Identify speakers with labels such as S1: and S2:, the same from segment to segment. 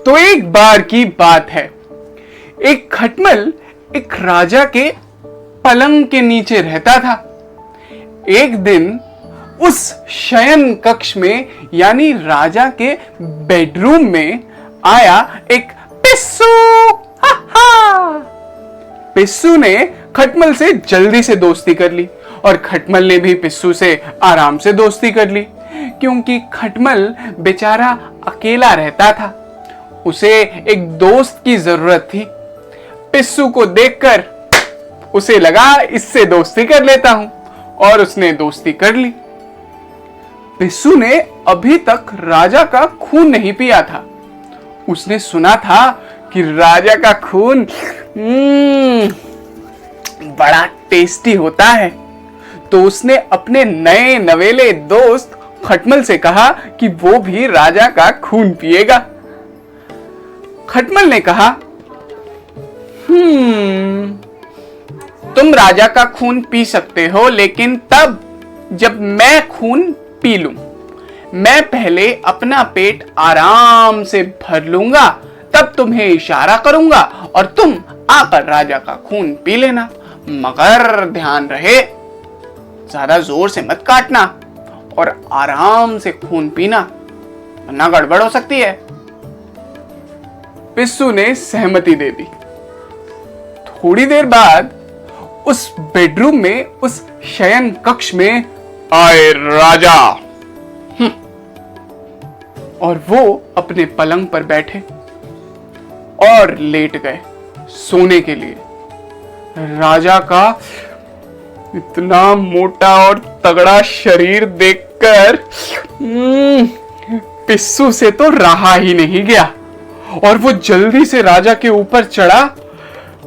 S1: तो एक बार की बात है, एक खटमल एक राजा के पलंग के नीचे रहता था। एक दिन उस शयन कक्ष में यानी राजा के बेडरूम में आया एक पिस्सू। हा हा। पिस्सू ने खटमल से जल्दी से दोस्ती कर ली और खटमल ने भी पिस्सू से आराम से दोस्ती कर ली, क्योंकि खटमल बेचारा अकेला रहता था। उसे एक दोस्त की जरूरत थी। पिस्सू को देखकर उसे लगा इससे दोस्ती कर लेता हूं, और उसने दोस्ती कर ली। पिस्सू ने अभी तक राजा का खून नहीं पिया था। उसने सुना था कि राजा का खून बड़ा टेस्टी होता है, तो उसने अपने नए नवेले दोस्त खटमल से कहा कि वो भी राजा का खून पिएगा। खटमल ने कहा, तुम राजा का खून पी सकते हो, लेकिन तब जब मैं खून पी लूं। मैं पहले अपना पेट आराम से भर लूंगा, तब तुम्हें इशारा करूंगा और तुम आकर राजा का खून पी लेना। मगर ध्यान रहे, ज्यादा जोर से मत काटना और आराम से खून पीना, वरना गड़बड़ हो सकती है। पिस्सू ने सहमति दे दी। थोड़ी देर बाद उस बेडरूम में, उस शयन कक्ष में आए राजा, और वो अपने पलंग पर बैठे और लेट गए सोने के लिए। राजा का इतना मोटा और तगड़ा शरीर देखकर पिस्सू से तो रहा ही नहीं गया, और वो जल्दी से राजा के ऊपर चढ़ा।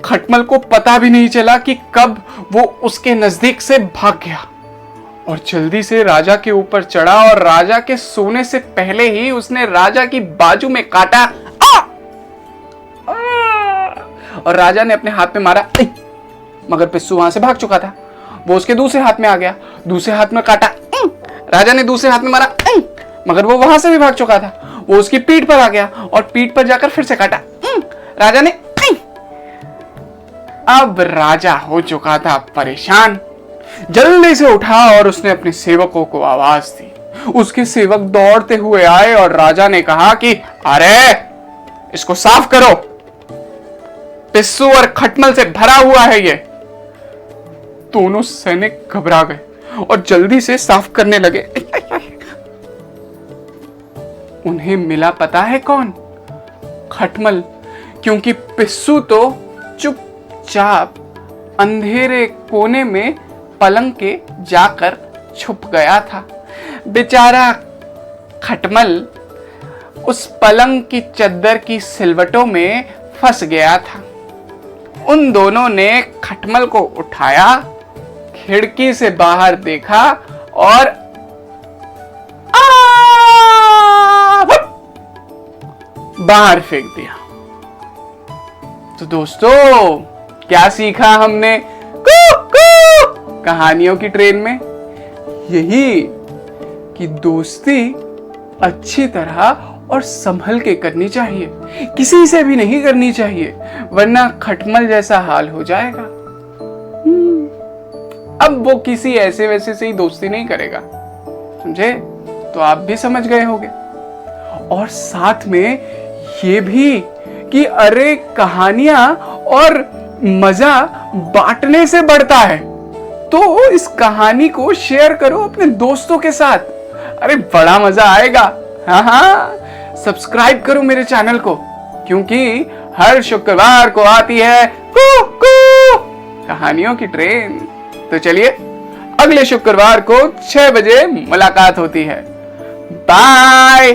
S1: खटमल को पता भी नहीं चला कि कब वो उसके नजदीक से भाग गया, और जल्दी से राजा के ऊपर चढ़ा, और राजा के सोने से पहले ही उसने राजा की बाजू में काटा। और राजा ने अपने हाथ में मारा, मगर पिस्सू वहां से भाग चुका था। वो उसके दूसरे हाथ में आ गया, दूसरे हाथ में काटा। राजा ने दूसरे हाथ में मारा, मगर वो वहां से भी भाग चुका था। वो उसकी पीठ पर आ गया और पीठ पर जाकर फिर से काटा। राजा ने अब राजा हो चुका था परेशान। जल्दी से उठा और उसने अपने सेवकों को आवाज दी। उसके सेवक दौड़ते हुए आए और राजा ने कहा कि अरे इसको साफ करो, पिस्सू और खटमल से भरा हुआ है ये। दोनों सैनिक घबरा गए और जल्दी से साफ करने लगे। उन्हें मिला पता है कौन? खटमल, क्योंकि पिस्सू तो चुपचाप अंधेरे कोने में पलंग के जाकर छुप गया था। बेचारा खटमल उस पलंग की चद्दर की सिलवटों में फंस गया था। उन दोनों ने खटमल को उठाया, खिड़की से बाहर देखा और बाहर फेंक दिया। तो दोस्तों, क्या सीखा हमने कहानियों की ट्रेन में? यही कि दोस्ती अच्छी तरह और संभल के करनी चाहिए, किसी से भी नहीं करनी चाहिए, वरना खटमल जैसा हाल हो जाएगा। अब वो किसी ऐसे वैसे से ही दोस्ती नहीं करेगा, समझे? तो आप भी समझ गए होंगे। और साथ में ये भी कि अरे कहानियां और मजा बांटने से बढ़ता है, तो इस कहानी को शेयर करो अपने दोस्तों के साथ। अरे बड़ा मजा आएगा। हाँ, सब्सक्राइब करो मेरे चैनल को, क्योंकि हर शुक्रवार को आती है कहानियों की ट्रेन। तो चलिए, अगले शुक्रवार को 6 बजे मुलाकात होती है। बाय।